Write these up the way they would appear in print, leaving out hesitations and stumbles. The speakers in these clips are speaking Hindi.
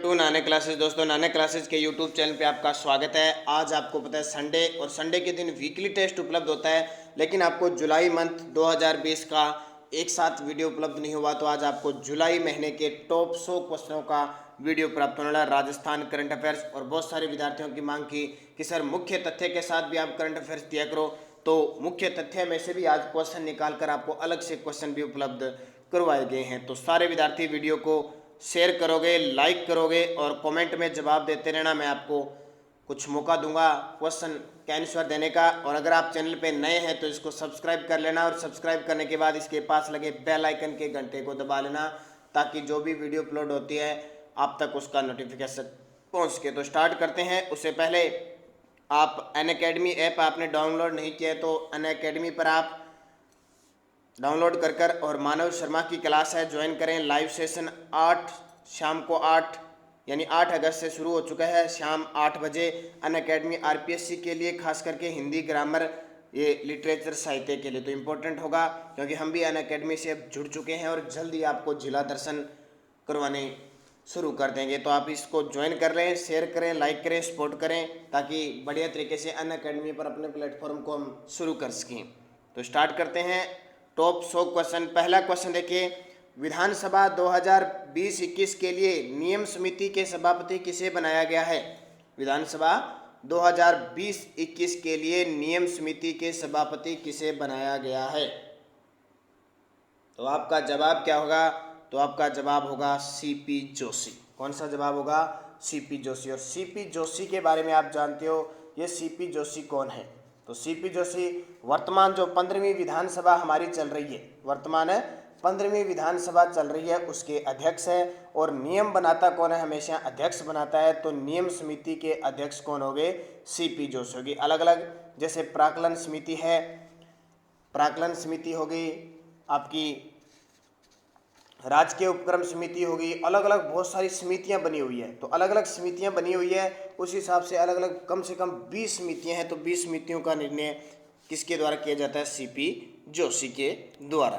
टू नाने क्लासेस। दोस्तों, नाने क्लासेस के यूट्यूब चैनल पे आपका स्वागत है। आज आपको पता है संडे और संडे के दिन वीकली टेस्ट उपलब्ध होता है, लेकिन आपको जुलाई मंथ 2020 का एक साथ वीडियो उपलब्ध नहीं हुआ। तो आज आपको जुलाई महीने के टॉप 100 क्वेश्चनों का वीडियो प्राप्त होने वाला। राजस्थान करंट अफेयर्स और बहुत सारे विद्यार्थियों की मांग की कि सर मुख्य तथ्य के साथ भी आप करंट अफेयर्स दिया करो, तो मुख्य तथ्य में से भी आज क्वेश्चन निकाल कर आपको अलग से क्वेश्चन भी उपलब्ध करवाए गए हैं। तो सारे विद्यार्थी वीडियो को शेयर करोगे, लाइक करोगे और कमेंट में जवाब देते रहना। मैं आपको कुछ मौका दूंगा क्वेश्चन के आंसर देने का। और अगर आप चैनल पे नए हैं तो इसको सब्सक्राइब कर लेना, और सब्सक्राइब करने के बाद इसके पास लगे बेल आइकन के घंटे को दबा लेना, ताकि जो भी वीडियो अपलोड होती है आप तक उसका नोटिफिकेशन पहुँच सके। तो स्टार्ट करते हैं। उससे पहले आप अनअकैडमी ऐप आपने डाउनलोड नहीं किया है तो अनअकैडमी पर आप डाउनलोड कर और मानव शर्मा की क्लास है ज्वाइन करें। लाइव सेशन 8 शाम को 8 यानी 8 अगस्त से शुरू हो चुका है, शाम 8 बजे। अनअकैडमी आरपीएससी के लिए, खास करके हिंदी, ग्रामर, ये लिटरेचर, साहित्य के लिए तो इम्पोर्टेंट होगा, क्योंकि हम भी अनअकैडमी से अब जुड़ चुके हैं और जल्दी आपको जिला दर्शन करवाने शुरू कर देंगे। तो आप इसको ज्वाइन कर लें, शेयर करें, लाइक करें, सपोर्ट करें, ताकि बढ़िया तरीके से अनअकैडमी पर अपने प्लेटफॉर्म को हम शुरू कर सकें। तो स्टार्ट करते हैं टॉप 100 क्वेश्चन। पहला क्वेश्चन देखिए, विधानसभा 2020-21 के लिए नियम समिति के सभापति किसे बनाया गया है? विधानसभा 2020-21 के लिए नियम समिति के सभापति किसे बनाया गया है? तो आपका जवाब क्या होगा? तो आपका जवाब होगा सीपी जोशी। कौन सा जवाब होगा? सीपी जोशी। और सीपी जोशी के बारे में आप जानते हो, ये सीपी जोशी कौन है? तो सीपी जोशी वर्तमान जो 15वीं विधानसभा हमारी चल रही है, वर्तमान 15वीं विधानसभा चल रही है, उसके अध्यक्ष है। और नियम बनाता कौन है? हमेशा अध्यक्ष बनाता है। तो नियम समिति के अध्यक्ष कौन हो गए? सीपी जोशी होगी। अलग अलग जैसे प्राक्कलन समिति है, प्राक्कलन समिति हो गई, आपकी राजकीय उपक्रम समिति होगी, अलग अलग बहुत सारी समितियां बनी हुई है। तो अलग अलग समितियां बनी हुई है, उस हिसाब से अलग अलग कम से कम 20 समितियां हैं। तो 20 समितियों का निर्णय किसके द्वारा किया जाता है? सीपी जोशी के द्वारा।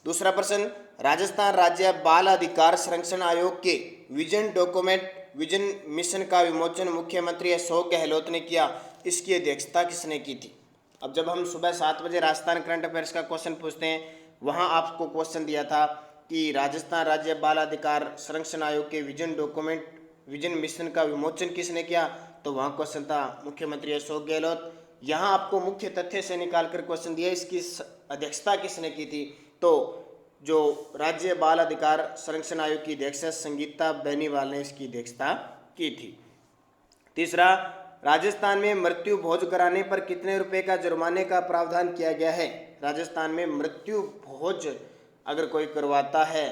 दूसरा प्रश्न, राजस्थान राज्य बाल अधिकार संरक्षण आयोग के विजन डॉक्यूमेंट, विजन मिशन का विमोचन मुख्यमंत्री अशोक गहलोत ने किया। इसकी अध्यक्षता किसने की थी? अब जब हम सुबह 7 बजे राजस्थान करंट अफेयर्स का क्वेश्चन पूछते हैं, वहां आपको क्वेश्चन दिया था कि राजस्थान राज्य बाल अधिकार संरक्षण आयोग के विजन डॉक्यूमेंट, विजन मिशन का विमोचन किसने किया? तो वहाँ क्वेश्चन था मुख्यमंत्री अशोक गहलोत। यहाँ आपको मुख्य तथ्य से निकाल कर क्वेश्चन दिया, इसकी अध्यक्षता किसने की थी? तो जो राज्य बाल अधिकार संरक्षण आयोग की अध्यक्ष संगीता बेनीवाल ने इसकी अध्यक्षता की थी। तीसरा, राजस्थान में मृत्यु भोज कराने पर कितने रुपए का जुर्माने का प्रावधान किया गया है? राजस्थान में मृत्यु भोज अगर कोई करवाता है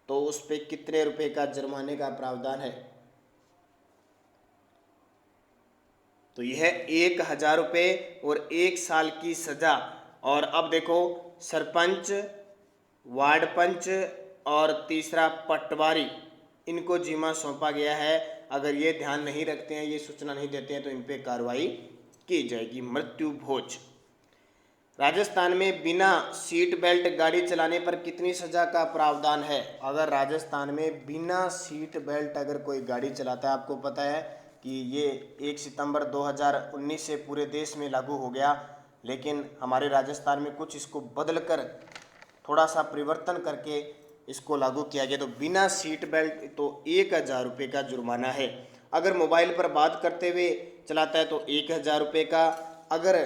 तो उस पर कितने रुपए का जुर्माने का प्रावधान है? तो यह 1000 रुपये और 1 साल की सजा। और अब देखो, सरपंच, वार्ड पंच और तीसरा पटवारी, इनको जिम्मा सौंपा गया है। अगर ये ध्यान नहीं रखते हैं, ये सूचना नहीं देते हैं, तो इन पर कार्रवाई की जाएगी। मृत्यु भोज। राजस्थान में बिना सीट बेल्ट गाड़ी चलाने पर कितनी सजा का प्रावधान है? अगर राजस्थान में बिना सीट बेल्ट अगर कोई गाड़ी चलाता है, आपको पता है कि ये 1 सितंबर 2019 से पूरे देश में लागू हो गया, लेकिन हमारे राजस्थान में कुछ इसको बदल कर थोड़ा सा परिवर्तन करके इसको लागू किया गया। तो बिना सीट बेल्ट तो 1000 रुपये का जुर्माना है। अगर मोबाइल पर बात करते हुए चलाता है तो 1000 रुपये का, अगर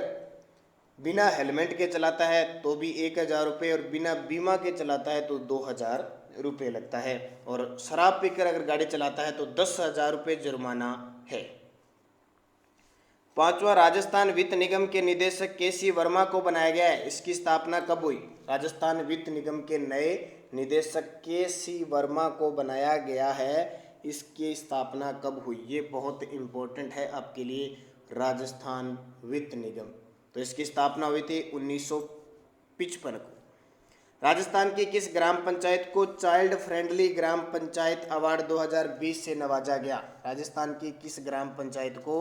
बिना हेलमेट के चलाता है तो भी 1000 रुपये, और बिना बीमा के चलाता है तो 2000 रुपये लगता है। और शराब पीकर अगर गाड़ी चलाता है तो 10,000 रुपये जुर्माना है। पांचवा, राजस्थान वित्त निगम के निदेशक केसी वर्मा को बनाया गया है। इसकी स्थापना कब हुई? राजस्थान वित्त निगम के नए निदेशक केसी वर्मा को बनाया गया है। इसकी स्थापना कब हुई? ये बहुत इम्पोर्टेंट है आपके लिए, राजस्थान वित्त निगम। तो इसकी स्थापना हुई थी 1955 को। राजस्थान की किस ग्राम पंचायत को चाइल्ड फ्रेंडली ग्राम पंचायत अवार्ड 2020 से नवाजा गया? राजस्थान की किस ग्राम पंचायत को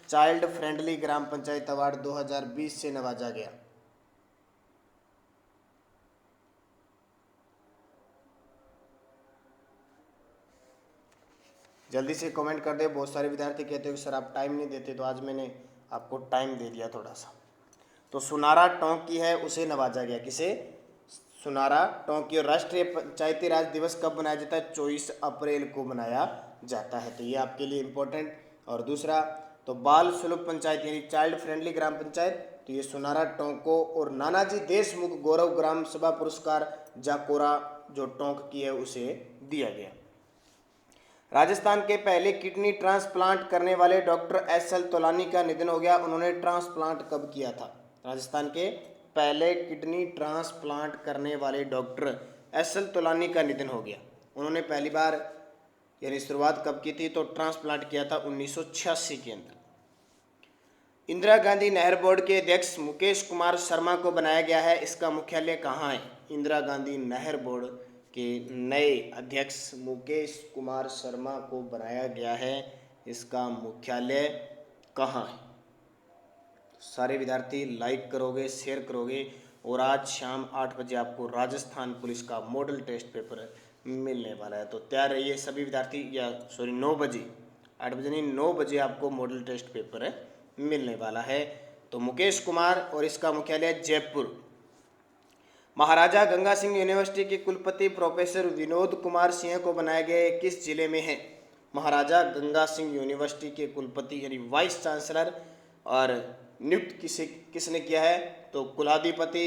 चाइल्ड फ्रेंडली ग्राम पंचायत अवार्ड 2020 से नवाजा गया? जल्दी से कमेंट कर दे। बहुत सारे विद्यार्थी कहते हो कि सर आप टाइम नहीं देते, तो आज मैंने आपको टाइम दे दिया थोड़ा सा। तो सुनारा टोंकी है, उसे नवाजा गया। किसे? सुनारा टोंकी। और राष्ट्रीय पंचायती राज दिवस कब मनाया जाता है? 24 अप्रैल को मनाया जाता है। तो ये आपके लिए इम्पोर्टेंट। और दूसरा, तो बाल सुलभ पंचायत यानी चाइल्ड फ्रेंडली ग्राम पंचायत, तो ये सुनारा टोंको। और नानाजी देशमुख गौरव ग्राम सभा पुरस्कार जाकोरा जो टोंक की है उसे दिया गया। राजस्थान के पहले किडनी ट्रांसप्लांट करने वाले डॉक्टर एस.एल. तोलानी का निधन हो गया। उन्होंने ट्रांसप्लांट कब किया था? राजस्थान के पहले किडनी ट्रांसप्लांट करने वाले डॉक्टर एस.एल. तोलानी का निधन हो गया। उन्होंने पहली बार यानी शुरुआत कब की थी? तो ट्रांसप्लांट किया था 1986 के अंदर। इंदिरा गांधी नहर बोर्ड के अध्यक्ष मुकेश कुमार शर्मा को बनाया गया है। इसका मुख्यालय कहाँ है? इंदिरा गांधी नहर बोर्ड के नए अध्यक्ष मुकेश कुमार शर्मा को बनाया गया है। इसका मुख्यालय कहाँ है? सारे विद्यार्थी लाइक करोगे, शेयर करोगे। और आज शाम 8 बजे आपको राजस्थान पुलिस का मॉडल टेस्ट पेपर मिलने वाला है। तो तैयार रहिए सभी विद्यार्थी। 9 बजे, 8 बजे नहीं, 9 बजे आपको मॉडल टेस्ट पेपर मिलने वाला है। तो मुकेश कुमार, और इसका मुख्यालय जयपुर। महाराजा गंगा सिंह यूनिवर्सिटी के कुलपति प्रोफेसर विनोद कुमार सिंह को बनाया गया किस जिले में है? महाराजा गंगा सिंह यूनिवर्सिटी के कुलपति यानी वाइस चांसलर और नियुक्त किसने किया है? तो कुलाधिपति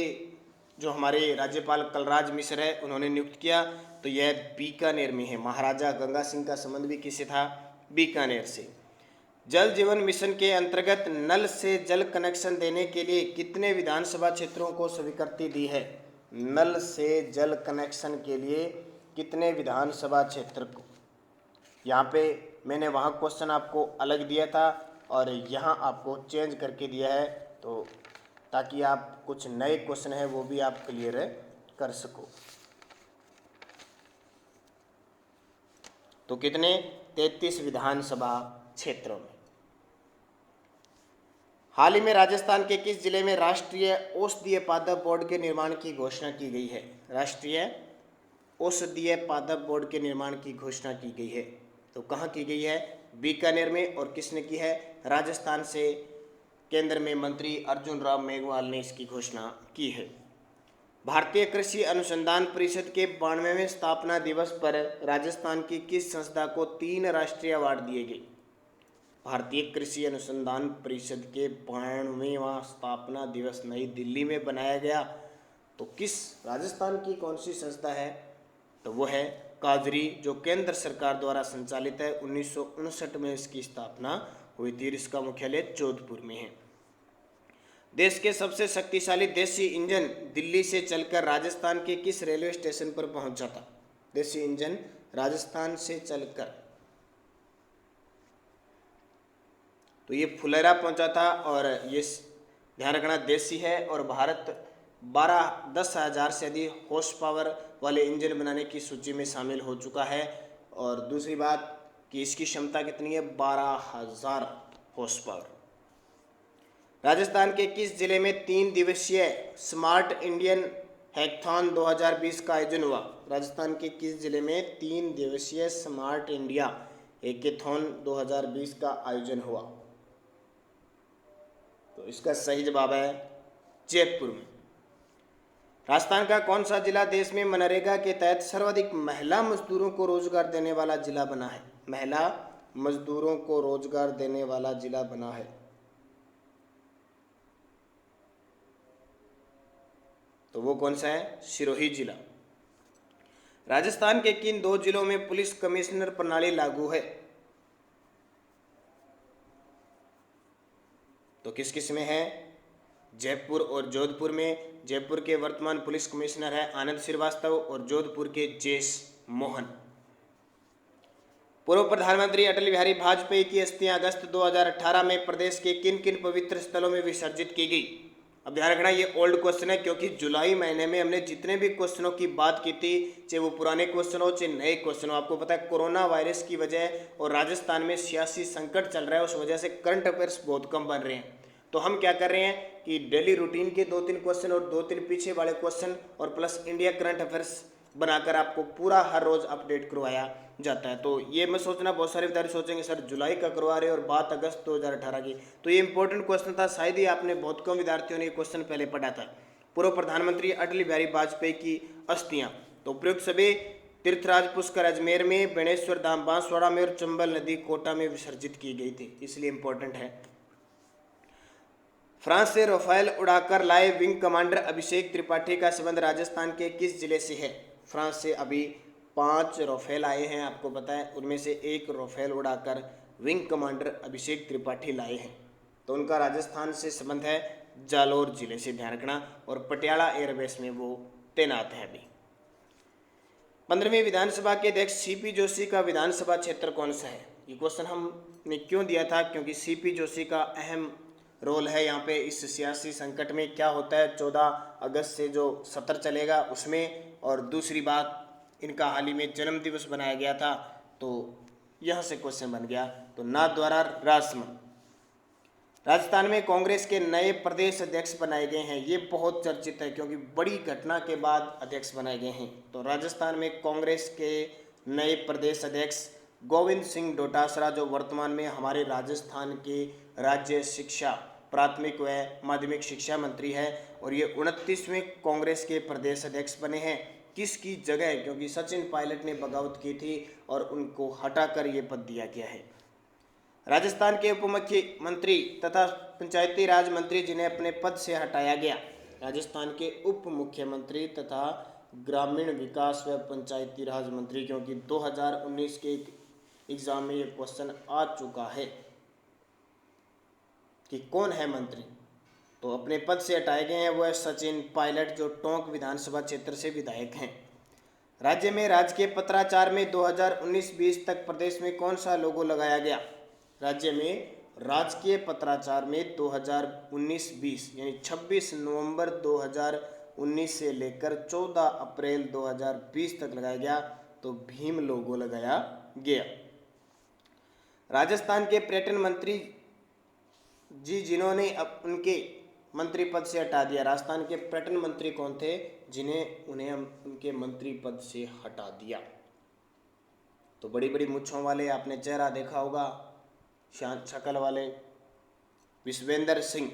जो हमारे राज्यपाल कलराज मिश्र है उन्होंने नियुक्त किया। तो यह बीकानेर में है। महाराजा गंगा सिंह का संबंध भी किससे था? बीकानेर से। जल जीवन मिशन के अंतर्गत नल से जल कनेक्शन देने के लिए कितने विधानसभा क्षेत्रों को स्वीकृति दी है? नल से जल कनेक्शन के लिए कितने विधानसभा क्षेत्र को? यहाँ पे मैंने वहाँ क्वेश्चन आपको अलग दिया था और यहाँ आपको चेंज करके दिया है, तो ताकि आप कुछ नए क्वेश्चन है वो भी आप क्लियर कर सको। तो कितने? 33 विधानसभा क्षेत्रों में। हाल ही में राजस्थान के किस जिले में राष्ट्रीय औषधीय पादप बोर्ड के निर्माण की घोषणा की गई है? राष्ट्रीय औषधीय पादप बोर्ड के निर्माण की घोषणा की गई है। तो कहाँ की गई है? बीकानेर में। और किसने की है? राजस्थान से केंद्र में मंत्री अर्जुन राम मेघवाल ने इसकी घोषणा की है। भारतीय कृषि अनुसंधान परिषद के 92वें स्थापना दिवस पर राजस्थान की किस संस्था को 3 राष्ट्रीय अवार्ड दिए गए? भारतीय कृषि अनुसंधान परिषद के 92वां स्थापना दिवस नई दिल्ली में बनाया गया। तो किस राजस्थान की कौन सी संस्था है? तो वो है काजरी, जो केंद्र सरकार द्वारा संचालित है। 1959 में इसकी स्थापना हुई थी। इसका मुख्यालय जोधपुर में है। देश के सबसे शक्तिशाली देसी इंजन दिल्ली से चलकर राजस्थान के किस रेलवे स्टेशन पर पहुंचा था? देसी इंजन राजस्थान से चलकर, तो ये फुलेरा पहुंचा था। और ये ध्यान रखना देसी है। और भारत 10,000 से अधिक हॉर्स पावर वाले इंजन बनाने की सूची में शामिल हो चुका है। और दूसरी बात कि इसकी क्षमता कितनी है? 12,000 हॉर्स पावर। राजस्थान के किस जिले में 3 दिवसीय स्मार्ट इंडियन हैकाथॉन 2020 का आयोजन हुआ? राजस्थान के किस जिले में 3 दिवसीय स्मार्ट इंडिया हैकाथॉन 2020 का आयोजन हुआ? तो इसका सही जवाब है जयपुर में। राजस्थान का कौन सा जिला देश में मनरेगा के तहत सर्वाधिक महिला मजदूरों को रोजगार देने वाला जिला बना है? महिला मजदूरों को रोजगार देने वाला जिला बना है। तो वो कौन सा है? सिरोही जिला। राजस्थान के किन 2 जिलों में पुलिस कमिश्नर प्रणाली लागू है? तो किस किस में है? जयपुर और जोधपुर में। जयपुर के वर्तमान पुलिस कमिश्नर है आनंद श्रीवास्तव और जोधपुर के जेस मोहन। पूर्व प्रधानमंत्री अटल बिहारी वाजपेयी की अस्थियां अगस्त 2018 में प्रदेश के किन किन पवित्र स्थलों में विसर्जित की गई? अब ध्यान रखना ये ओल्ड क्वेश्चन है, क्योंकि जुलाई महीने में हमने जितने भी क्वेश्चनों की बात की थी, चाहे वो पुराने क्वेश्चन हो चाहे नए क्वेश्चन हो, आपको पता है कोरोना वायरस की वजह और राजस्थान में सियासी संकट चल रहा है, उस वजह से करंट अफेयर्स बहुत कम बन रहे हैं। तो हम क्या कर रहे हैं कि डेली रूटीन के 2-3 क्वेश्चन और 2-3 पीछे वाले क्वेश्चन और प्लस इंडिया करंट अफेयर्स बनाकर आपको पूरा हर रोज़ अपडेट करवाया जाता है। तो ये मैं सोचना बहुत सारे विद्यार्थी सोचेंगे सर जुलाई का करवा रहे और बात अगस्त 2018 की, तो ये इंपॉर्टेंट क्वेश्चन था, शायद ही आपने बहुत कम विद्यार्थियों ने ये क्वेश्चन पहले पढ़ा था। पूर्व प्रधानमंत्री अटल बिहारी वाजपेयी की अस्थियां तो उपयुक्त सभी तीर्थराज पुष्कर अजमेर में, बेणेश्वर धाम बांसवाड़ा में और चंबल नदी कोटा में विसर्जित की गई थी, इसलिए इंपॉर्टेंट है। फ्रांस से राफेल उड़ाकर लाए विंग कमांडर अभिषेक त्रिपाठी का संबंध राजस्थान के किस जिले से है? फ्रांस से अभी 5 राफेल आए हैं, आपको पता है, उनमें से एक राफेल उड़ाकर विंग कमांडर अभिषेक त्रिपाठी लाए हैं, तो उनका राजस्थान से संबंध है, जालोर जिले से, ध्यान रखना, और पटियाला एयरबेस में वो तैनात है अभी। 15वीं विधानसभा के अध्यक्ष सीपी जोशी का विधानसभा क्षेत्र कौन सा है? ये क्वेश्चन हमने क्यों दिया था, क्योंकि सीपी जोशी का अहम रोल है यहाँ पे इस सियासी संकट में। क्या होता है 14 अगस्त से जो सत्र चलेगा उसमें, और दूसरी बात इनका हाल ही में जन्म दिवस बनाया गया था, तो यहाँ से क्वेश्चन बन गया। तो नाथद्वारा राजसमंद। राजस्थान में कांग्रेस के नए प्रदेश अध्यक्ष बनाए गए हैं, ये बहुत चर्चित है क्योंकि बड़ी घटना के बाद अध्यक्ष बनाए गए हैं। तो राजस्थान में कांग्रेस के नए प्रदेश अध्यक्ष गोविंद सिंह डोटासरा, जो वर्तमान में हमारे राजस्थान के राज्य शिक्षा प्राथमिक व माध्यमिक शिक्षा मंत्री है, और ये 29वें कांग्रेस के प्रदेश अध्यक्ष बने हैं। किसकी जगह? क्योंकि सचिन पायलट ने बगावत की थी और उनको हटाकर ये पद दिया गया है। राजस्थान के उप मुख्यमंत्री तथा पंचायती राज मंत्री जिन्हें अपने पद से हटाया गया, राजस्थान के उप मुख्यमंत्री तथा ग्रामीण विकास व पंचायती राज मंत्री, क्योंकि 2019 के एग्जाम में ये क्वेश्चन आ चुका है कि कौन है मंत्री, तो अपने पद से हटाए गए हैं वो है सचिन पायलट, जो टोंक विधानसभा क्षेत्र से विधायक हैं। राज्य में राजकीय पत्राचार में 2019-20 तक प्रदेश में कौन सा लोगो लगाया गया? राज्य में राजकीय पत्राचार में 2019-20 यानी 26 नवंबर 2019 से लेकर 14 अप्रैल 2020 तक लगाया गया, तो भीम लोगो लगाया गया। राजस्थान के पर्यटन मंत्री जी जिन्होंने उनके मंत्री पद से हटा दिया, राजस्थान के पर्यटन मंत्री कौन थे जिन्हें उनके मंत्री पद से हटा दिया? तो बड़ी बड़ी मुच्छों वाले, आपने चेहरा देखा होगा, शांत शक्ल वाले, विश्वेंद्र सिंह।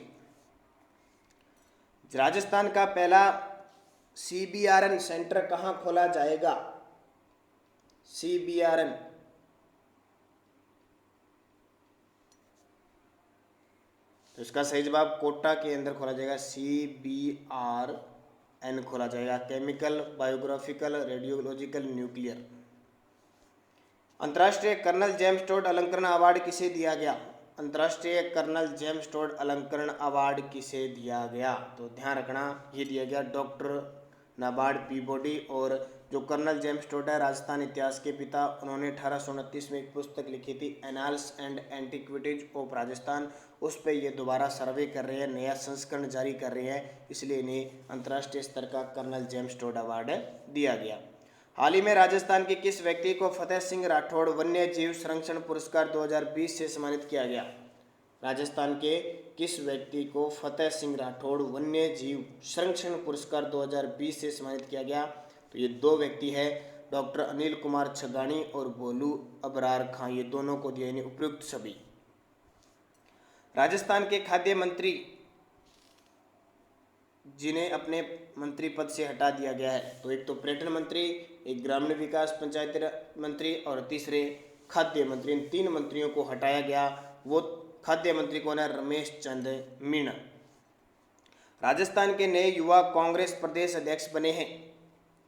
राजस्थान का पहला CBRN सेंटर कहाँ खोला जाएगा? CBRN, तो इसका सही जवाब कोटा के अंदर खोला जाएगा। CBRN खोला जाएगा, केमिकल, बायोग्राफिकल, रेडियोलॉजिकल, न्यूक्लियर। अंतर्राष्ट्रीय कर्नल जेम्स टोड अलंकरण अवार्ड किसे दिया गया? अंतर्राष्ट्रीय कर्नल जेम्स टोड अलंकरण अवार्ड किसे दिया गया? तो ध्यान रखना, ये दिया गया डॉक्टर नाबार्ड पीबॉडी। और जो कर्नल जेम्स टोड है राजस्थान इतिहास के पिता, उन्होंने 1829 में एक पुस्तक लिखी थी annals and antiquities of Rajasthan, उस पर ये दोबारा सर्वे कर रहे हैं, नया संस्करण जारी कर रहे हैं, इसलिए इन्हें अंतर्राष्ट्रीय स्तर का कर्नल जेम्स टोड अवार्ड दिया गया। हाल ही में राजस्थान के किस व्यक्ति को फतेह सिंह राठौड़ वन्य जीव संरक्षण पुरस्कार 2020 से सम्मानित किया गया? राजस्थान के किस व्यक्ति को फतेह सिंह राठौड़ वन्य जीव संरक्षण पुरस्कार 2020 से सम्मानित किया गया? तो ये दो व्यक्ति है, डॉक्टर अनिल कुमार छगानी और भोलू अबरार खां, ये दोनों को दिए इन्हें उपयुक्त सभी। राजस्थान के खाद्य मंत्री जिन्हें अपने मंत्री पद से हटा दिया गया है, तो एक तो पर्यटन मंत्री, एक ग्रामीण विकास पंचायती मंत्री और तीसरे खाद्य मंत्री, इन 3 मंत्रियों को हटाया गया। वो खाद्य मंत्री कौन है? रमेश चंद मीणा। राजस्थान के नए युवा कांग्रेस प्रदेश अध्यक्ष बने हैं,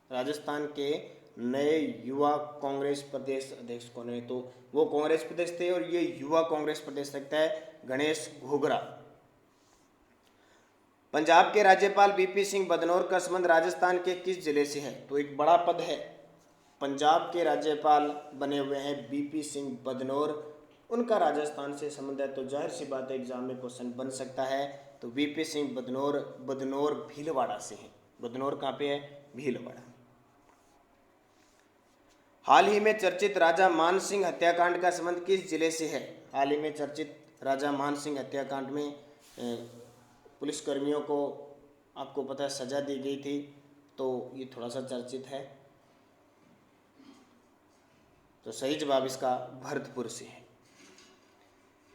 राजस्थान के नए युवा कांग्रेस प्रदेश अध्यक्ष कौन है? तो वो कांग्रेस प्रदेश थे और ये युवा कांग्रेस प्रदेश लगता है गणेश घोगरा। पंजाब के राज्यपाल बीपी सिंह बदनौर का संबंध राजस्थान के किस जिले से है? तो एक बड़ा पद है, पंजाब के राज्यपाल बने हुए हैं बीपी सिंह बदनौर, उनका राजस्थान से संबंध है, तो जाहिर सी बात है एग्जाम में क्वेश्चन बन सकता है। तो बीपी सिंह बदनौर भीलवाड़ा से है। बदनौर कहाँ पे है? भीलवाड़ा। हाल ही में चर्चित राजा मान सिंह हत्याकांड का संबंध किस जिले से है? हाल ही में चर्चित राजा मान सिंह हत्याकांड में पुलिसकर्मियों को आपको पता है सजा दी गई थी, तो ये थोड़ा सा चर्चित है। तो सही जवाब इसका भरतपुर से है।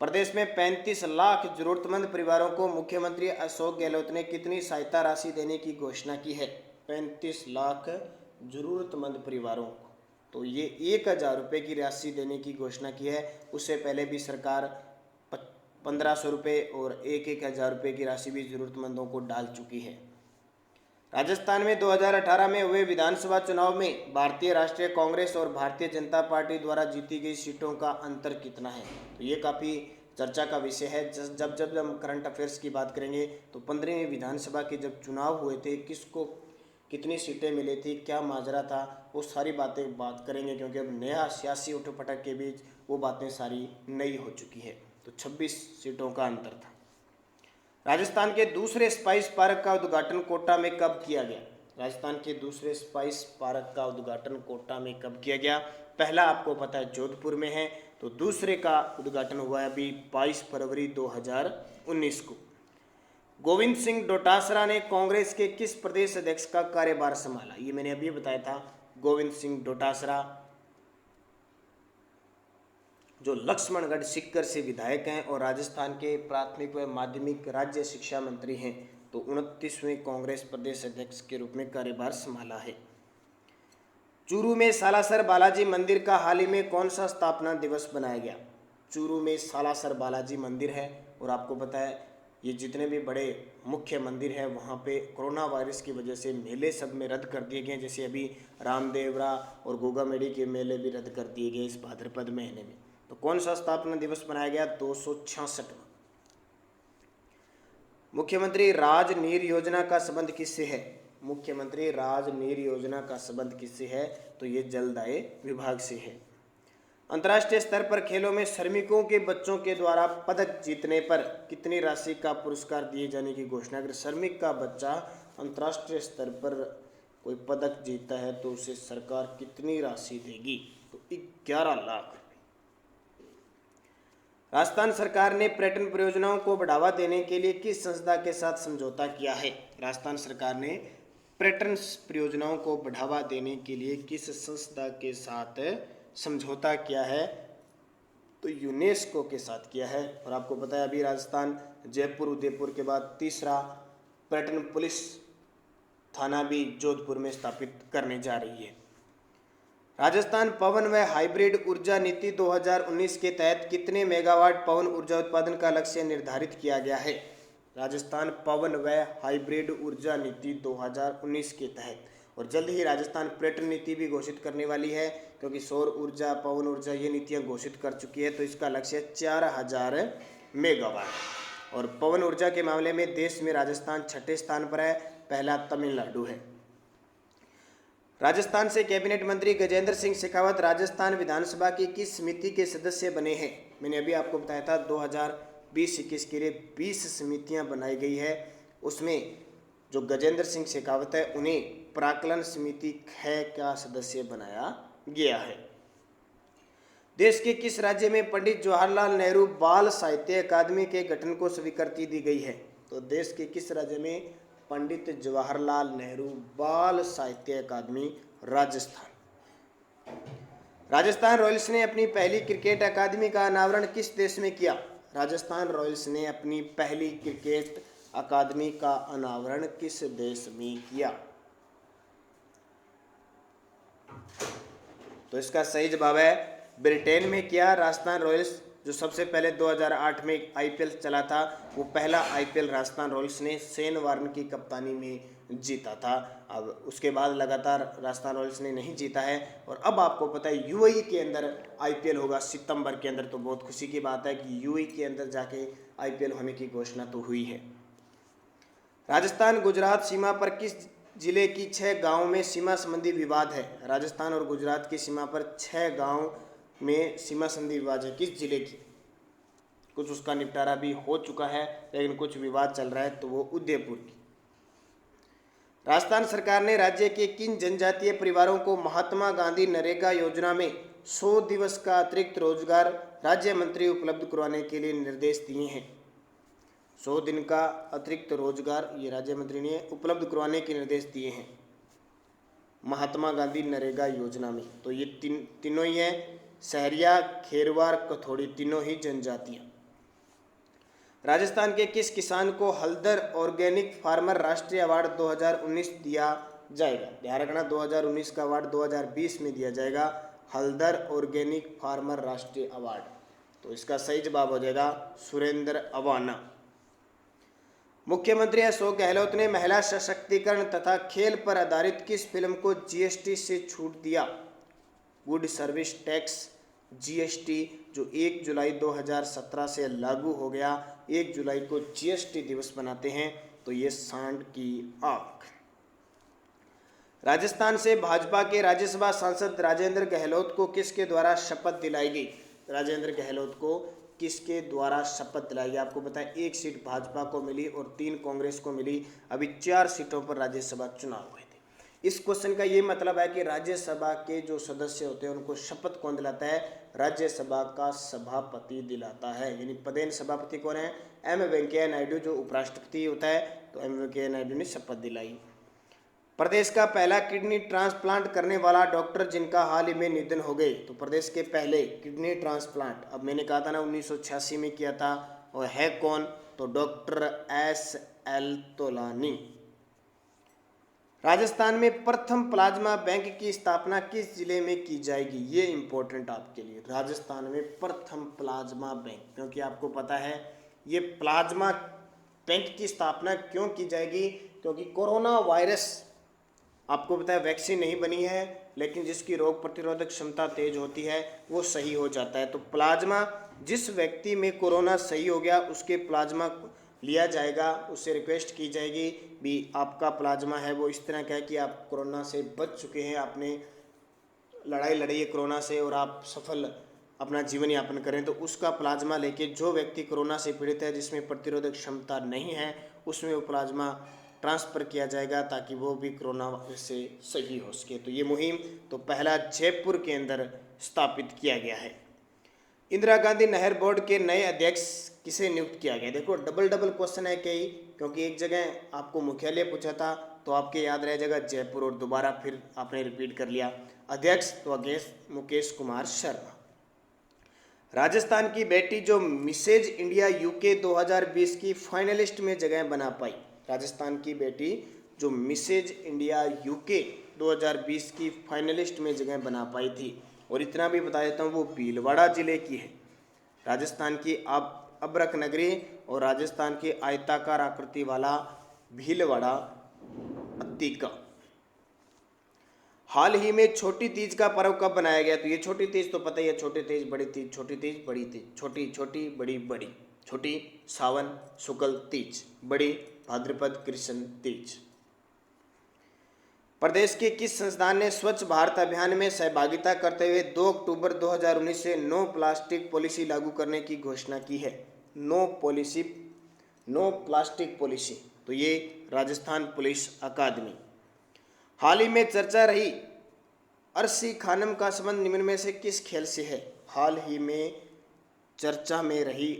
प्रदेश में 35 लाख जरूरतमंद परिवारों को मुख्यमंत्री अशोक गहलोत ने कितनी सहायता राशि देने की घोषणा की है? 35 लाख जरूरतमंद परिवारों को, तो ये 1,000 रुपये की राशि देने की घोषणा की है। उससे पहले भी सरकार 1,500 रुपये और 1,000 रुपये की राशि भी जरूरतमंदों को डाल चुकी है। राजस्थान में 2018 में हुए विधानसभा चुनाव में भारतीय राष्ट्रीय कांग्रेस और भारतीय जनता पार्टी द्वारा जीती गई सीटों का अंतर कितना है? तो ये काफ़ी चर्चा का विषय है। जब जब हम करंट अफेयर्स की बात करेंगे तो 15वीं विधानसभा के जब चुनाव हुए थे, किसको कितनी सीटें मिली थी, क्या माजरा था, वो सारी बातें बात करेंगे, क्योंकि अब नया सियासी उठक-पटक के बीच वो बातें सारी नई हो चुकी है। तो 26 सीटों का अंतर था। राजस्थान के दूसरे स्पाइस पार्क का उद्घाटन कोटा में कब किया गया? राजस्थान के दूसरे स्पाइस पार्क का उद्घाटन कोटा में कब किया गया? पहला आपको पता है जोधपुर में है, तो दूसरे का उद्घाटन हुआ है अभी 22 फरवरी 2019 को। गोविंद सिंह डोटासरा ने कांग्रेस के किस प्रदेश अध्यक्ष का कार्यभार संभाला? ये मैंने अभी बताया था। गोविंद सिंह डोटासरा जो लक्ष्मणगढ़ सीकर से विधायक हैं और राजस्थान के प्राथमिक व माध्यमिक राज्य शिक्षा मंत्री हैं, तो 29वें कांग्रेस प्रदेश अध्यक्ष के रूप में कार्यभार संभाला है। चूरू में सालासर बालाजी मंदिर का हाल ही में कौन सा स्थापना दिवस बनाया गया? चूरू में सालासर बालाजी मंदिर है और आपको पता है ये जितने भी बड़े मुख्य मंदिर हैं वहाँ पे कोरोना वायरस की वजह से मेले सब में रद्द कर दिए गए, जैसे अभी रामदेवरा और गोगामेड़ी के मेले भी रद्द कर दिए गए इस भाद्रपद महीने में। तो कौन सा स्थापना दिवस मनाया गया? 266वां। मुख्यमंत्री राज नीर योजना का संबंध किससे है? मुख्यमंत्री राज नीर योजना का संबंध किससे है? तो ये जलदाय विभाग से है। अंतर्राष्ट्रीय स्तर पर खेलों में श्रमिकों के बच्चों के द्वारा पदक जीतने पर कितनी राशि का पुरस्कार दिए जाने की घोषणा? अगर श्रमिक का बच्चा अंतर्राष्ट्रीय स्तर पर कोई पदक जीतता है तो उसे सरकार कितनी राशि देगी? तो 11 लाख। राजस्थान सरकार ने पर्यटन परियोजनाओं को बढ़ावा देने के लिए किस संस्था के साथ समझौता किया है? राजस्थान सरकार ने पर्यटन परियोजनाओं को बढ़ावा देने के लिए किस संस्था के साथ समझौता किया है? तो यूनेस्को के साथ किया है। और आपको पता है अभी राजस्थान जयपुर उदयपुर के बाद तीसरा पर्यटन पुलिस थाना भी जोधपुर में स्थापित करने जा रही है। राजस्थान पवन व हाइब्रिड ऊर्जा नीति 2019 के तहत कितने मेगावाट पवन ऊर्जा उत्पादन का लक्ष्य निर्धारित किया गया है? राजस्थान पवन व हाइब्रिड ऊर्जा नीति 2019 के तहत, और जल्द ही राजस्थान पर्यटन नीति भी घोषित करने वाली है, क्योंकि सौर ऊर्जा पवन ऊर्जा ये नीतियाँ घोषित कर चुकी है। तो इसका लक्ष्य 4000 मेगावाट। और पवन ऊर्जा के मामले में देश में राजस्थान 6ठे स्थान पर है, पहला तमिलनाडु है। राजस्थान से कैबिनेट मंत्री गजेंद्र सिंह शेखावत राजस्थान विधानसभा की किस समिति के सदस्य बने हैं? मैंने अभी आपको बताया था 2020-21 के लिए 20 समितियां बनाई गई है। उसमें जो गजेंद्र सिंह शेखावत है उन्हें प्राक्कलन समिति 6 का सदस्य बनाया गया है। देश के किस राज्य में पंडित जवाहरलाल नेहरू बाल साहित्य अकादमी के गठन को स्वीकृति दी गई है? तो देश के किस राज्य में पंडित जवाहरलाल नेहरू बाल साहित्य अकादमी? राजस्थान। राजस्थान रॉयल्स ने अपनी पहली क्रिकेट अकादमी का अनावरण किस देश में किया? राजस्थान रॉयल्स ने अपनी पहली क्रिकेट अकादमी का अनावरण किस देश में किया? तो इसका सही जवाब है ब्रिटेन में किया। राजस्थान रॉयल्स जो सबसे पहले 2008 में आईपीएल चला था, वो पहला आईपीएल राजस्थान रॉयल्स ने शेन वार्न की कप्तानी में जीता था। अब उसके बाद लगातार राजस्थान रॉयल्स ने नहीं जीता है। और अब आपको पता है यूएई के अंदर आईपीएल होगा सितंबर के अंदर, तो बहुत खुशी की बात है कि यूएई के अंदर जाके आईपीएल होने की घोषणा तो हुई है। राजस्थान गुजरात सीमा पर किस जिले की 6 गाँव में सीमा संबंधी विवाद है? राजस्थान और गुजरात की सीमा पर 6 गाँव में सीमा संधि विवाद है। किस जिले की? कुछ उसका निपटारा भी हो चुका है, लेकिन कुछ विवाद चल रहा है, तो वो उदयपुर की। राजस्थान सरकार ने राज्य के किन जनजातीय परिवारों को महात्मा गांधी नरेगा योजना में 100 दिवस का अतिरिक्त रोजगार राज्य मंत्री उपलब्ध करवाने के लिए निर्देश दिए हैं? 100 दिन का अतिरिक्त रोजगार ये राज्य मंत्री ने उपलब्ध करवाने के निर्देश दिए हैं महात्मा गांधी नरेगा योजना में। तो ये तीनों ही हैं, सहरिया, खेरवार, कथोड़ी तीनों ही जनजातियां। राजस्थान के किस किसान को हल्दर ऑर्गेनिक फार्मर राष्ट्रीय अवार्ड 2019 दिया जाएगा? ध्यान रखना 2019 का अवार्ड 2020 में दिया जाएगा, हल्दर ऑर्गेनिक फार्मर राष्ट्रीय अवार्ड। तो इसका सही जवाब हो जाएगा सुरेंद्र अवाना। मुख्यमंत्री अशोक गहलोत ने महिला सशक्तिकरण तथा खेल पर आधारित किस फिल्म को जीएसटी से छूट दिया? गुड सर्विस टैक्स जीएसटी जो 1 जुलाई 2017 से लागू हो गया। 1 जुलाई को जीएसटी दिवस मनाते हैं, तो ये सांड की आंख। राजस्थान से भाजपा के राज्यसभा सांसद राजेंद्र गहलोत को किसके द्वारा शपथ दिलाई गई? राजेंद्र गहलोत को किसके द्वारा शपथ दिलाई गई? आपको पता है 1 सीट भाजपा को मिली और 3 कांग्रेस को मिली। अभी 4 सीटों पर राज्यसभा चुनाव हुए थे। इस क्वेश्चन का ये मतलब है कि राज्यसभा के जो सदस्य होते हैं उनको शपथ कौन दिलाता है? राज्यसभा का सभापति दिलाता है। यानी पदेन सभापति कौन है? एम वेंकैया नायडू, जो उपराष्ट्रपति होता है। तो एम वेंकैया नायडू ने शपथ दिलाई। प्रदेश का पहला किडनी ट्रांसप्लांट करने वाला डॉक्टर जिनका हाल ही में निधन हो गए। तो प्रदेश के पहले किडनी ट्रांसप्लांट, अब मैंने कहा था ना 1986 में किया था, और है कौन? तो डॉक्टर SL तोलानी। राजस्थान में प्रथम प्लाज्मा बैंक की स्थापना किस जिले में की जाएगी? ये इंपॉर्टेंट आपके लिए। राजस्थान में प्रथम प्लाज्मा बैंक, क्योंकि आपको पता है ये प्लाज्मा बैंक की स्थापना क्यों की जाएगी? क्योंकि कोरोना वायरस, आपको पता है वैक्सीन नहीं बनी है, लेकिन जिसकी रोग प्रतिरोधक क्षमता तेज होती है वो सही हो जाता है। तो प्लाज्मा, जिस व्यक्ति में कोरोना सही हो गया उसके प्लाज्मा लिया जाएगा, उससे रिक्वेस्ट की जाएगी भी आपका प्लाज्मा है वो इस तरह का है कि आप कोरोना से बच चुके हैं, आपने लड़ाई लड़ी है कोरोना से और आप सफल अपना जीवन यापन करें, तो उसका प्लाज्मा लेके जो व्यक्ति कोरोना से पीड़ित है जिसमें प्रतिरोधक क्षमता नहीं है उसमें वो प्लाज्मा ट्रांसफ़र किया जाएगा ताकि वो भी कोरोना से सही हो सके। तो ये मुहिम तो पहला जयपुर के अंदर स्थापित किया गया है। इंदिरा गांधी नहर बोर्ड के नए अध्यक्ष किसे नियुक्त किया गया? देखो डबल क्वेश्चन है कई, क्योंकि एक जगह आपको मुख्यालय पूछा था तो आपके याद रह जाएगा जयपुर, और दोबारा फिर आपने रिपीट कर लिया। अध्यक्ष तो अध्यक्ष मुकेश कुमार शर्मा। राजस्थान की बेटी जो मिसेज इंडिया यूके 2020 की फाइनलिस्ट में जगह बना पाई। राजस्थान की बेटी जो मिसेज इंडिया यूके 2020 की फाइनलिस्ट में जगह बना पाई थी, और इतना भी बता देता हूँ वो भीलवाड़ा जिले की है। राजस्थान की अबरक नगरी और राजस्थान के आयताकार आकृति वाला भीलवाड़ा अत्तिका। हाल ही में छोटी तीज का पर्व कब बनाया गया? तो ये छोटी तीज तो पता ही है, छोटी तीज बड़ी तीज, छोटी तीज बड़ी तीज, छोटी छोटी बड़ी बड़ी, छोटी सावन शुक्ल तीज, बड़ी भाद्रपद कृष्ण तीज। प्रदेश के किस संस्थान ने स्वच्छ भारत अभियान में सहभागिता करते हुए 2 अक्टूबर 2019 से नो प्लास्टिक पॉलिसी लागू करने की घोषणा की है? नो प्लास्टिक पॉलिसी, तो ये राजस्थान पुलिस अकादमी। हाल ही में चर्चा रही अरसी खानम का संबंध निम्न में से किस खेल से है? हाल ही में चर्चा में रही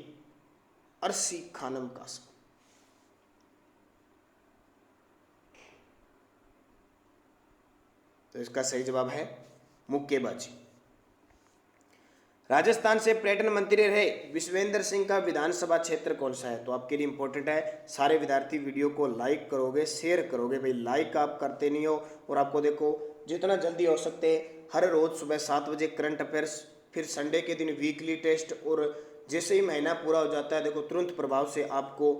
अरसी खानम का संबंध, तो इसका सही जवाब है मुक्केबाजी। राजस्थान से पर्यटन मंत्री रहे विश्वेंद्र सिंह का विधानसभा क्षेत्र कौन सा है? तो आपके लिए इंपॉर्टेंट है, सारे विद्यार्थी वीडियो को लाइक करोगे, शेयर करोगे। भाई लाइक आप करते नहीं हो, और आपको देखो जितना जल्दी हो सकते हर रोज सुबह 7 बजे करंट अफेयर्स, फिर संडे के दिन वीकली टेस्ट, और जैसे ही महीना पूरा हो जाता है देखो तुरंत प्रभाव से आपको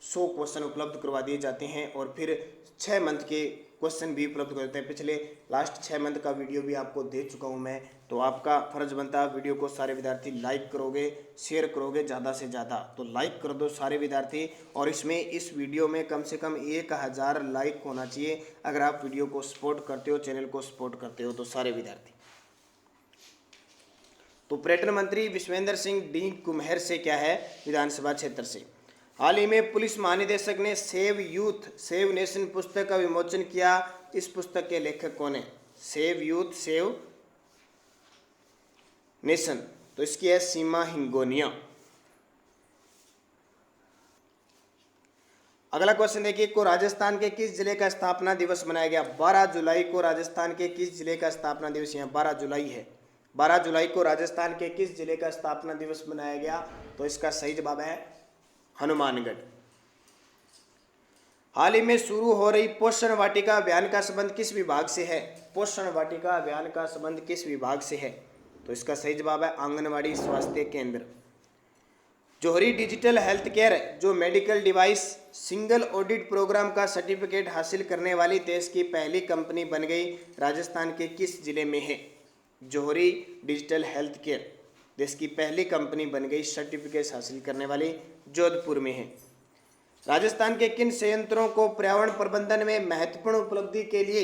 100 क्वेश्चन उपलब्ध करवा दिए जाते हैं, और फिर 6 मंथ के क्वेश्चन भी उपलब्ध करते हैं। पिछले लास्ट 6 मंथ का वीडियो भी आपको दे चुका हूं मैं। तो आपका फर्ज बनता है वीडियो को सारे विद्यार्थी लाइक करोगे, शेयर करोगे ज़्यादा से ज़्यादा। तो लाइक कर दो सारे विद्यार्थी, और इस वीडियो में कम से कम 1000 लाइक होना चाहिए अगर आप वीडियो को सपोर्ट करते हो, चैनल को सपोर्ट करते हो तो सारे विद्यार्थी। तो पर्यटन मंत्री विश्वेंद्र सिंह डी कुम्हेर से क्या है? विधानसभा क्षेत्र से। हाल ही में पुलिस महानिदेशक ने सेव यूथ सेव नेशन पुस्तक का विमोचन किया। इस पुस्तक के लेखक कौन है? सेव यूथ सेव नेशन, तो इसकी है सीमा हिंगोनिया। अगला क्वेश्चन देखिए, को राजस्थान के किस जिले का स्थापना दिवस मनाया गया? 12 जुलाई को राजस्थान के किस जिले का स्थापना दिवस? यहाँ 12 जुलाई है। 12 जुलाई को राजस्थान के किस जिले का स्थापना दिवस मनाया गया? तो इसका सही जवाब है हनुमानगढ़। हाल ही में शुरू हो रही पोषण वाटिका अभियान का संबंध किस विभाग से है? पोषण वाटिका अभियान का संबंध किस विभाग से है? तो इसका सही जवाब है आंगनवाड़ी स्वास्थ्य केंद्र। जोहरी डिजिटल हेल्थ केयर जो medical device single audit programme का सर्टिफिकेट हासिल करने वाली देश की पहली कंपनी बन गई, राजस्थान के किस जिले में है? जोहरी डिजिटल हेल्थ केयर देश की पहली कंपनी बन गई, सर्टिफिकेट हासिल करने वाली जोधपुर में है। राजस्थान के किन संयंत्रों को पर्यावरण प्रबंधन में महत्वपूर्ण उपलब्धि के लिए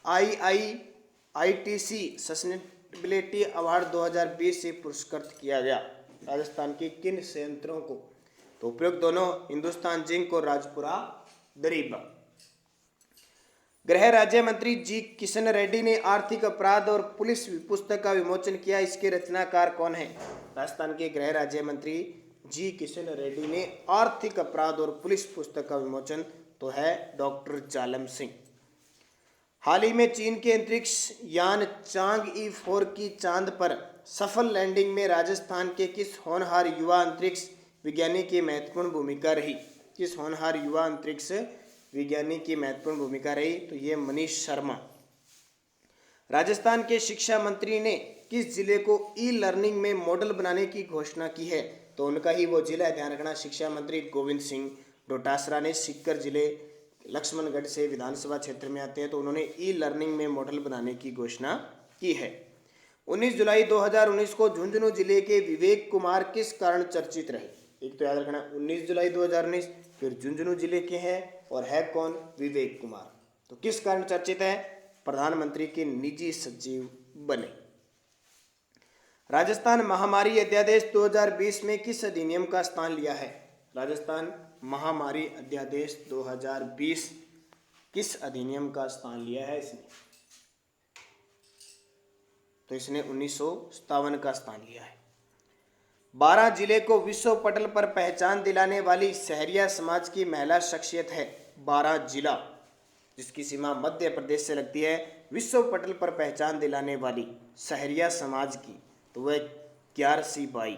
IIITC सस्टेनेबिलिटी अवार्ड 2020 से पुरस्कृत किया गया? राजस्थान के किन संयंत्रों को? तो उपयुक्त दोनों हिंदुस्तान जिंक और राजपुरा दरीबा। गृह राज्य मंत्री जी किशन रेड्डी ने आर्थिक अपराध और पुलिस पुस्तक का विमोचन किया, इसके रचनाकार कौन है? राजस्थान के गृह राज्य मंत्री जी किशन रेड्डी ने आर्थिक अपराध और पुलिस पुस्तक का विमोचन तो है डॉक्टर जालम सिंह। हाल ही में चीन के अंतरिक्ष यान चांग-ई 4 की चांद पर सफल लैंडिंग में राजस्थान के किस होनहार युवा अंतरिक्ष विज्ञानी की महत्वपूर्ण भूमिका रही? किस होनहार युवा अंतरिक्ष विज्ञानी की महत्वपूर्ण भूमिका रही? तो ये मनीष शर्मा। राजस्थान के शिक्षा मंत्री ने किस जिले को ई लर्निंग में मॉडल बनाने की घोषणा की है? तो उनका ही वो जिला है, ध्यान रखना, शिक्षा मंत्री गोविंद सिंह डोटासरा ने सीकर जिले लक्ष्मणगढ़ से विधानसभा क्षेत्र में आते हैं, तो उन्होंने ई लर्निंग में मॉडल बनाने की घोषणा की है। 19 जुलाई 2019 को झुंझुनू जिले के विवेक कुमार किस कारण चर्चित रहे? एक तो याद रखना 19 जुलाई 2019, फिर झुंझुनू जिले के हैं और है कौन? विवेक कुमार। तो किस कारण चर्चित है? प्रधानमंत्री के निजी सचिव बने। राजस्थान महामारी अध्यादेश 2020 में किस अधिनियम का स्थान लिया है? राजस्थान महामारी अध्यादेश 2020 किस अधिनियम का स्थान लिया है इसने? तो इसने 1957 का स्थान लिया है। 12 जिले को विश्व पटल पर पहचान दिलाने वाली सहरिया समाज की महिला शख्सियत है। 12 जिला जिसकी सीमा मध्य प्रदेश से लगती है, विश्व पटल पर पहचान दिलाने वाली सहरिया समाज की, तो वह 11सी बाई।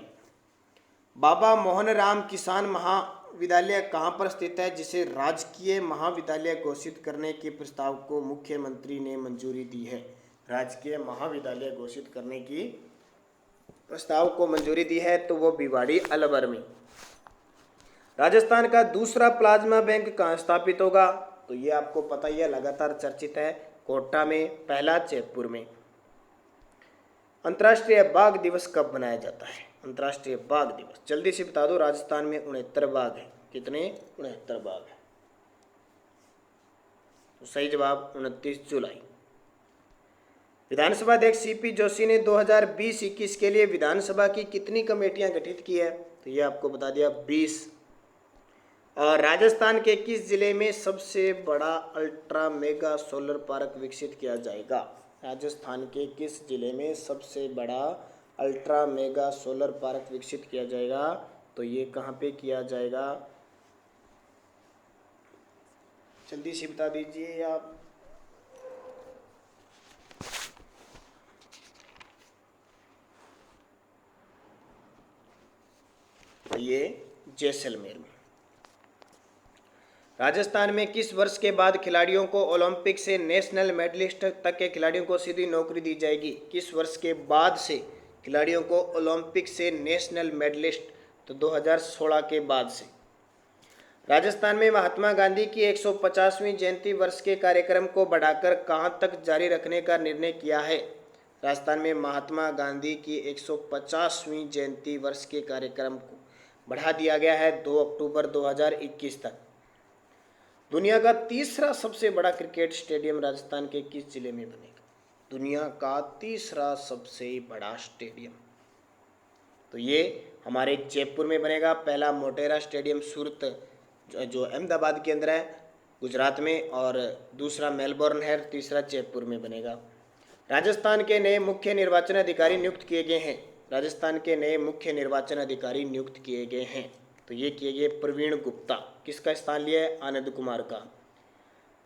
बाबा मोहन राम किसान महाविद्यालय कहाँ पर स्थित है, जिसे राजकीय महाविद्यालय घोषित करने के प्रस्ताव को मुख्यमंत्री ने मंजूरी दी है? राजकीय महाविद्यालय घोषित करने की प्रस्ताव को मंजूरी दी है, तो वो भिवाड़ी अलवर में। राजस्थान का दूसरा प्लाज्मा बैंक कहाँ स्थापित होगा? तो ये आपको पता ही है, लगातार चर्चित है, कोटा में, पहला जयपुर में। अंतर्राष्ट्रीय बाघ दिवस कब मनाया जाता है? अंतर्राष्ट्रीय बाघ दिवस जल्दी से बता दो। राजस्थान में 69 बाघ है। कितने? 69 बाघ है। तो सही जवाब 29 जुलाई। विधानसभा अध्यक्ष सीपी जोशी ने 2020-21 के लिए विधानसभा की कितनी कमेटियां गठित की है? तो ये आपको बता दिया 20। और राजस्थान के किस जिले में सबसे बड़ा अल्ट्रा मेगा सोलर पार्क विकसित किया जाएगा? राजस्थान के किस जिले में सबसे बड़ा अल्ट्रा मेगा सोलर पार्क विकसित किया जाएगा? तो ये कहाँ पे किया जाएगा? जल्दी से बता दीजिए आप। ये जैसलमेर में। राजस्थान में किस वर्ष के बाद खिलाड़ियों को ओलंपिक से नेशनल मेडलिस्ट तक के खिलाड़ियों को सीधी नौकरी दी जाएगी? किस वर्ष के बाद से खिलाड़ियों को ओलंपिक से नेशनल मेडलिस्ट? तो 2016 के बाद से। राजस्थान में महात्मा गांधी की 150वीं जयंती वर्ष के कार्यक्रम को बढ़ाकर कहां तक जारी रखने का निर्णय किया है? राजस्थान में महात्मा गांधी की 150वीं जयंती वर्ष के कार्यक्रम को बढ़ा दिया गया है 2 अक्टूबर 2021 तक। दुनिया का तीसरा सबसे बड़ा क्रिकेट स्टेडियम राजस्थान के किस जिले में बनेगा? दुनिया का तीसरा सबसे बड़ा स्टेडियम, तो ये हमारे जयपुर में बनेगा। पहला मोटेरा स्टेडियम सूरत जो अहमदाबाद के अंदर है, गुजरात में, और दूसरा मेलबोर्न है, तीसरा जयपुर में बनेगा। राजस्थान के नए मुख्य निर्वाचन अधिकारी नियुक्त किए गए हैं। राजस्थान के नए मुख्य निर्वाचन अधिकारी नियुक्त किए गए हैं, तो ये किए गए प्रवीण गुप्ता। किसका स्थान लिया है? आनंद कुमार का।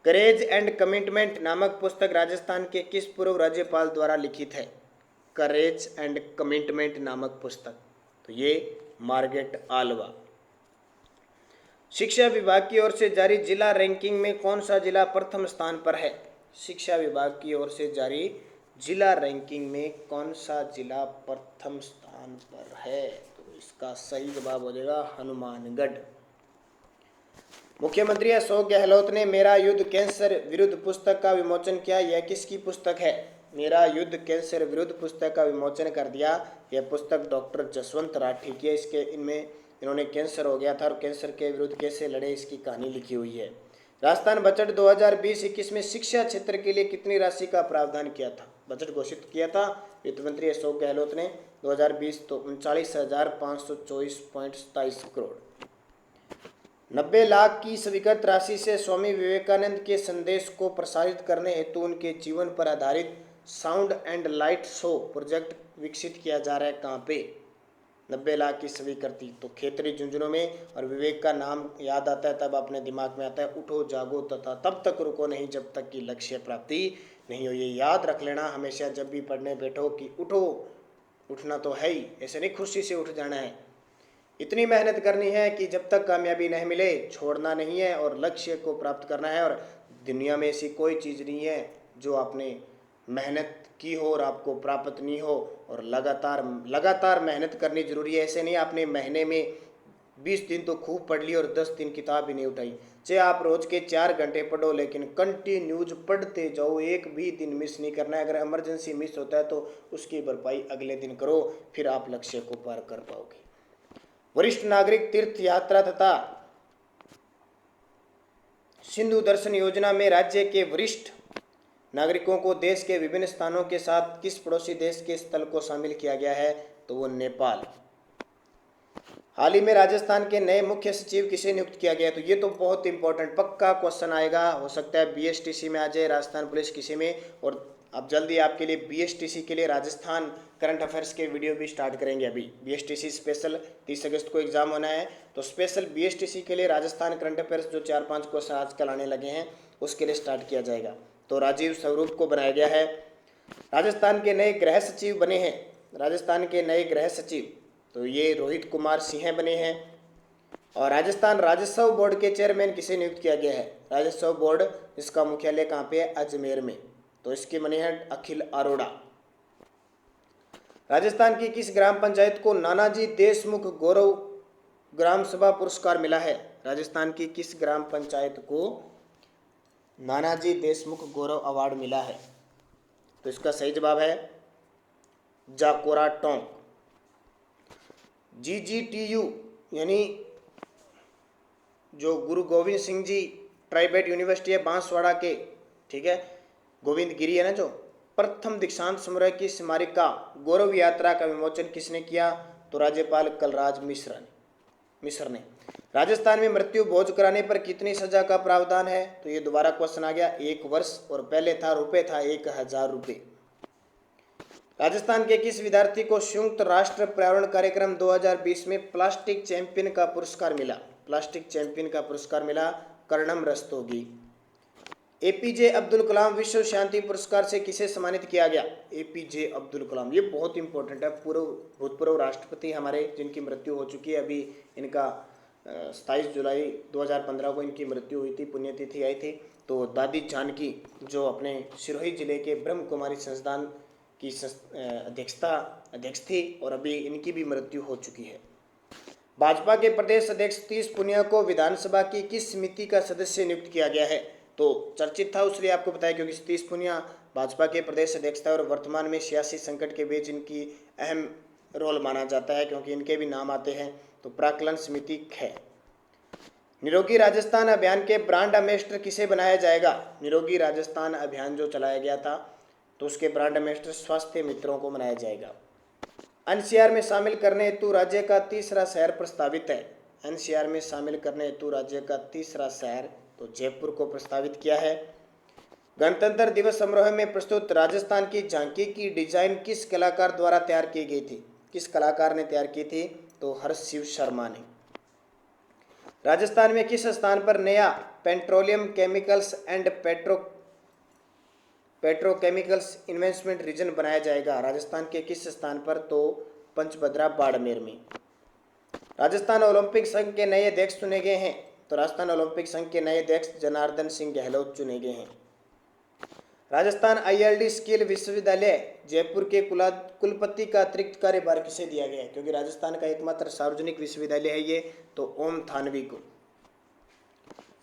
करेज एंड कमिटमेंट नामक पुस्तक राजस्थान के किस पूर्व राज्यपाल द्वारा लिखित है? करेज एंड कमिटमेंट नामक पुस्तक। तो ये मार्गरेट आल्वा। शिक्षा विभाग की ओर से जारी जिला रैंकिंग में कौन सा जिला प्रथम स्थान पर है? शिक्षा विभाग की ओर से जारी जिला रैंकिंग में कौन सा जिला प्रथम स्थान पर है? तो इसका सही जवाब हो जाएगा हनुमानगढ़। मुख्यमंत्री अशोक गहलोत ने मेरा युद्ध कैंसर विरुद्ध पुस्तक का विमोचन किया। यह किसकी पुस्तक है? मेरा युद्ध कैंसर विरुद्ध पुस्तक का विमोचन कर दिया। यह पुस्तक डॉक्टर जसवंत राठी की है। इन्होंने कैंसर हो गया था और कैंसर के विरुद्ध कैसे लड़े इसकी कहानी लिखी हुई है। राजस्थान बजट 2020-21 में शिक्षा क्षेत्र के लिए कितनी राशि का प्रावधान किया था? बजट घोषित किया था वित्त मंत्री अशोक गहलोत ने 2020 तो 39,524.27 करोड़। 90 लाख की स्वीकृत राशि से स्वामी विवेकानंद के संदेश को प्रसारित करने हेतु उनके जीवन पर आधारित sound and light show project विकसित किया जा रहा है। कहाँ पे? 90 लाख की स्वीकृति। तो खेतरी झुंझुनों में। और विवेक का नाम याद आता है तब अपने दिमाग में आता है उठो जागो तथा तब तक रुको नहीं जब तक कि लक्ष्य प्राप्ति नहीं हो। ये याद रख लेना हमेशा जब भी पढ़ने बैठो कि उठो, उठना तो है ही, ऐसे नहीं खुशी से उठ जाना है। इतनी मेहनत करनी है कि जब तक कामयाबी नहीं मिले छोड़ना नहीं है और लक्ष्य को प्राप्त करना है। और दुनिया में ऐसी कोई चीज़ नहीं है जो आपने मेहनत की हो और आपको प्राप्त नहीं हो। और लगातार मेहनत करनी जरूरी है। ऐसे नहीं आपने महीने में 20 दिन तो खूब पढ़ ली और 10 दिन किताब ही नहीं उठाई। चाहे आप रोज के 4 घंटे पढ़ो लेकिन कंटिन्यूज पढ़ते जाओ, एक भी दिन मिस नहीं करना है। अगर इमरजेंसी मिस होता है तो उसकी भरपाई अगले दिन करो, फिर आप लक्ष्य को पार कर पाओगे। वरिष्ठ नागरिक तीर्थ यात्रा तथा सिंधु दर्शन योजना में राज्य के वरिष्ठ नागरिकों को देश के विभिन्न स्थानों के साथ किस पड़ोसी देश के स्थल को शामिल किया गया है? तो वो नेपाल। हाल ही में राजस्थान के नए मुख्य सचिव किसे नियुक्त किया गया? तो ये तो बहुत इंपॉर्टेंट पक्का क्वेश्चन आएगा, हो सकता है बीएसटीसी में आ जाए, राजस्थान पुलिस किसी में। और अब जल्दी आपके लिए बीएसटीसी के लिए राजस्थान करंट अफेयर्स के वीडियो भी स्टार्ट करेंगे। अभी बीएसटीसी स्पेशल 30 अगस्त को एग्जाम होना है, तो स्पेशल बीएसटीसी के लिए राजस्थान करंट अफेयर्स जो 4-5 क्वेश्चन आजकल आने लगे हैं उसके लिए स्टार्ट किया जाएगा। तो राजीव स्वरूप को बनाया गया है। राजस्थान के नए गृह सचिव बने हैं, राजस्थान के नए गृह सचिव तो ये रोहित कुमार सिंह बने हैं। और राजस्थान राजस्व बोर्ड के चेयरमैन किसे नियुक्त किया गया है? राजस्व बोर्ड इसका मुख्यालय कहाँ पे है? अजमेर में। तो इसके बने हैं अखिल अरोड़ा। राजस्थान की किस ग्राम पंचायत को नानाजी देशमुख गौरव ग्राम सभा पुरस्कार मिला है? राजस्थान की किस ग्राम पंचायत को नानाजी देशमुख गौरव अवार्ड मिला है? तो इसका सही जवाब है जाकोरा टोंक। GGTU यानी जो गुरु गोविंद सिंह जी ट्राइबेट यूनिवर्सिटी है बांसवाड़ा के, ठीक है, गोविंद गिरी है ना, जो प्रथम दीक्षांत समारोह की स्मारिका गौरव यात्रा का विमोचन किसने किया? तो राज्यपाल कलराज मिश्र ने। राजस्थान में मृत्यु भोज कराने पर कितनी सजा का प्रावधान है? तो ये दोबारा क्वेश्चन आ गया, 1 वर्ष और पहले था रुपए था 1000 रुपये। राजस्थान के किस विद्यार्थी को संयुक्त राष्ट्र पर्यावरण कार्यक्रम 2020 में प्लास्टिक चैंपियन का पुरस्कार मिला? प्लास्टिक चैंपियन का पुरस्कार मिला कर्णम रस्तोगी। एपीजे अब्दुल कलाम विश्व शांति पुरस्कार से किसे सम्मानित किया गया? एपीजे अब्दुल कलाम, ये बहुत इंपॉर्टेंट है। भूतपूर्व राष्ट्रपति हमारे जिनकी मृत्यु हो चुकी है, अभी इनका 27 जुलाई 2015 को इनकी मृत्यु हुई थी, पुण्यतिथि आई थी। तो दादी जानकी जो अपने सिरोही जिले के ब्रह्म कुमारी संस्थान की अध्यक्ष थी और अभी इनकी भी मृत्यु हो चुकी है। भाजपा के प्रदेश अध्यक्ष सतीश पुनिया को विधानसभा की किस समिति का सदस्य नियुक्त किया गया है? तो चर्चित था उसलिए आपको बताया क्योंकि सतीश पुनिया भाजपा के प्रदेश अध्यक्ष था और वर्तमान में सियासी संकट के बीच इनकी अहम रोल माना जाता है क्योंकि इनके भी नाम आते हैं। तो प्राक्कलन समिति है। निरोगी राजस्थान अभियान के ब्रांड एम्बेसडर किसे बनाया जाएगा? निरोगी राजस्थान अभियान जो चलाया गया था तो उसके ब्रांड एम्बेसडर स्वास्थ्य मित्रों को बनाया जाएगा। एनसीआर में शामिल करने हेतु राज्य का तीसरा शहर प्रस्तावित है। एनसीआर में शामिल करने हेतु राज्य का तीसरा शहर तो जयपुर को प्रस्तावित किया है। गणतंत्र दिवस समारोह में प्रस्तुत राजस्थान की झांकी की डिजाइन किस कलाकार द्वारा तैयार की गई थी? किस कलाकार ने तैयार की थी? तो हर्ष शिव शर्मा ने। राजस्थान में किस स्थान पर नया petroleum chemicals and petrochemicals investment region बनाया जाएगा, राजस्थान के किस स्थान पर? तो पंचभद्रा बाड़मेर में। राजस्थान ओलंपिक संघ के नए अध्यक्ष चुने गए हैं, तो राजस्थान ओलंपिक संघ के नए अध्यक्ष जनार्दन सिंह गहलोत चुने गए हैं। राजस्थान आईएलडी स्किल विश्वविद्यालय जयपुर के कुलपति का अतिरिक्त कार्यभार किसे दिया गया है? क्योंकि राजस्थान का एकमात्र सार्वजनिक विश्वविद्यालय है ये, तो ओम थानवी को।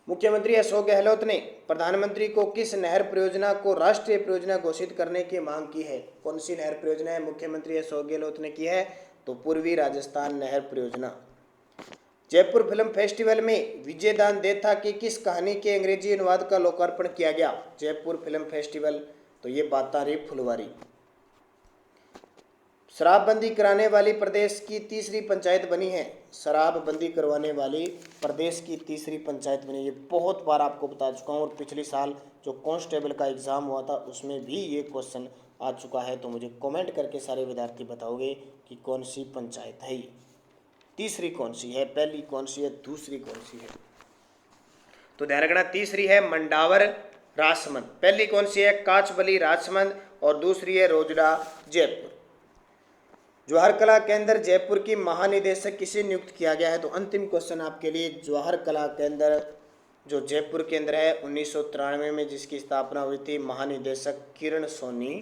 मुख्यमंत्री अशोक गहलोत ने प्रधानमंत्री को किस नहर परियोजना को राष्ट्रीय परियोजना घोषित करने की मांग की है? कौन सी नहर परियोजना है मुख्यमंत्री अशोक गहलोत ने की है? तो पूर्वी राजस्थान नहर परियोजना। जयपुर फिल्म फेस्टिवल में विजयदान देथा की किस कहानी के अंग्रेजी अनुवाद का लोकार्पण किया गया? जयपुर फिल्म फेस्टिवल, तो ये बातारी फुलवारी। शराबबंदी कराने वाली प्रदेश की तीसरी पंचायत बनी है, शराबबंदी करवाने वाली प्रदेश की तीसरी पंचायत बनी। ये बहुत बार आपको बता चुका हूँ, और पिछले साल जो कांस्टेबल का एग्जाम हुआ था उसमें भी ये क्वेश्चन आ चुका है। तो मुझे कमेंट करके सारे विद्यार्थी बताओगे कि कौन सी पंचायत है ये, तीसरी कौन सी है, पहली कौन सी है, दूसरी कौन सी है? तो ध्यान रखना, तीसरी है मंडावर राजसमंद, पहली कौन सी है? काचबली राजसमंद, और दूसरी है रोजड़ा जयपुर। जवाहर कला केंद्र जयपुर की महानिदेशक किसे नियुक्त किया गया है? तो अंतिम क्वेश्चन आपके लिए, जवाहर कला केंद्र जो जयपुर केंद्र है 1993 में जिसकी स्थापना हुई थी, महानिदेशक किरण सोनी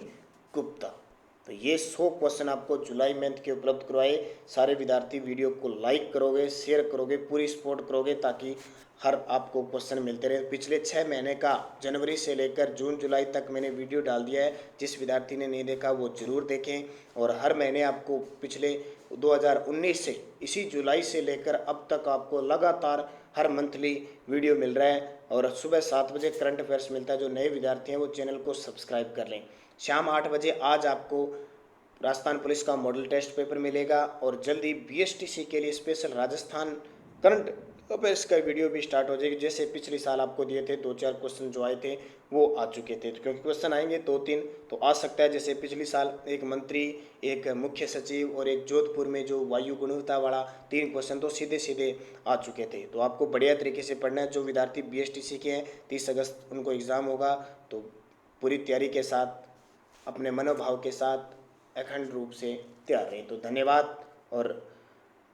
गुप्ता। तो ये 100 क्वेश्चन आपको जुलाई मंथ के उपलब्ध करवाए। सारे विद्यार्थी वीडियो को लाइक करोगे, शेयर करोगे, पूरी सपोर्ट करोगे ताकि हर आपको क्वेश्चन मिलते रहे। पिछले 6 महीने का जनवरी से लेकर जून जुलाई तक मैंने वीडियो डाल दिया है, जिस विद्यार्थी ने नहीं देखा वो ज़रूर देखें। और हर महीने आपको पिछले 2019 से इसी जुलाई से लेकर अब तक आपको लगातार हर मंथली वीडियो मिल रहा है। और सुबह 7 बजे करंट अफेयर्स मिलता है। जो नए विद्यार्थी हैं वो चैनल को सब्सक्राइब कर लें। शाम 8 बजे आज आपको राजस्थान पुलिस का मॉडल टेस्ट पेपर मिलेगा, और जल्दी बीएसटीसी के लिए स्पेशल राजस्थान करंट अफेयर्स का वीडियो भी स्टार्ट हो जाएगी। जैसे पिछले साल आपको दिए थे 2-4 क्वेश्चन जो आए थे वो आ चुके थे, तो क्योंकि क्वेश्चन आएंगे 2-3 तो आ सकता है। जैसे पिछले साल एक मंत्री, एक मुख्य सचिव और एक जोधपुर में जो वायु गुणवत्ता वाला 3 क्वेश्चन तो सीधे सीधे आ चुके थे। तो आपको बढ़िया तरीके से पढ़ना है। जो विद्यार्थी बीएसटीसी के हैं 30 अगस्त उनको एग्ज़ाम होगा, तो पूरी तैयारी के साथ, अपने मनोभाव के साथ अखंड रूप से तैयार रहें। तो धन्यवाद। और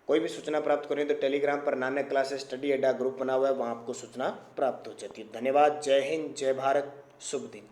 कोई भी सूचना प्राप्त करें तो टेलीग्राम पर नानक क्लासेस स्टडी अड्डा ग्रुप बना हुआ है, वहाँ आपको सूचना प्राप्त हो जाती है। धन्यवाद। जय हिंद, जय भारत, शुभ दिन।